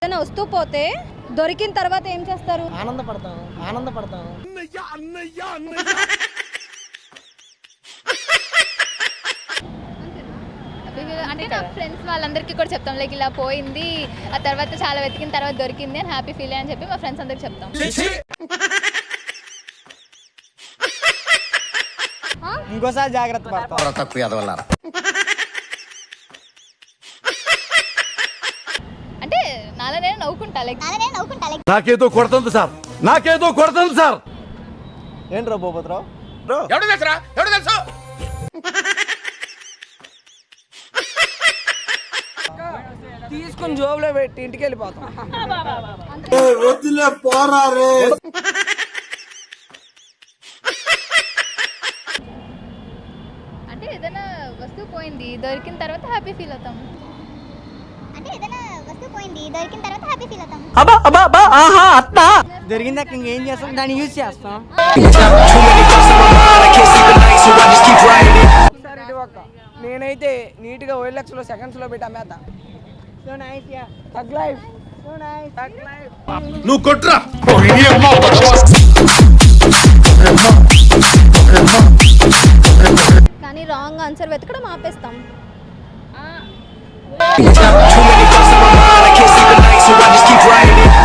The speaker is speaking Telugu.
ఏదైనా వస్తూ పోతే దొరికిన తర్వాత ఏం చేస్తారు? ఆనందపడతాం. అంటే నా ఫ్రెండ్స్ వాళ్ళందరికీ కూడా చెప్తాం, లైక్ ఇలా పోయింది, ఆ తర్వాత చాలా వెతికిన తర్వాత దొరికింది అని హ్యాపీ ఫీల్ అని చెప్పి మా ఫ్రెండ్స్ అందరికి చెప్తాం. ఇంకోసారి జాగ్రత్త పడతాం. తక్కువ ఎదవల్లారా. అంటే నాలో నేను నవ్వుకుంటా, లైక్ నాకేదో కొడుతుంది సార్. ఏంట్రా భూపతిరావు? ఎవడు తెలుసు తీసుకుని జోబులో పెట్టి ఇంటికి వెళ్ళిపోతాం. అంటే ఏదైనా వస్తువు పోయింది దొరికిన తర్వాత హ్యాపీ ఫీల్ అవుతాం. దొరికిందాక ఇంకేం చేస్తాం, దాన్ని యూజ్ చేస్తాం. నేనైతే నీట్ గా OLX లో సెకండ్స్ లో పెట్టి అమ్మేత. నువ్వు కొట్రా. కానీ రాంగ్ ఆన్సర్ వెతకడం ఆపేస్తాం.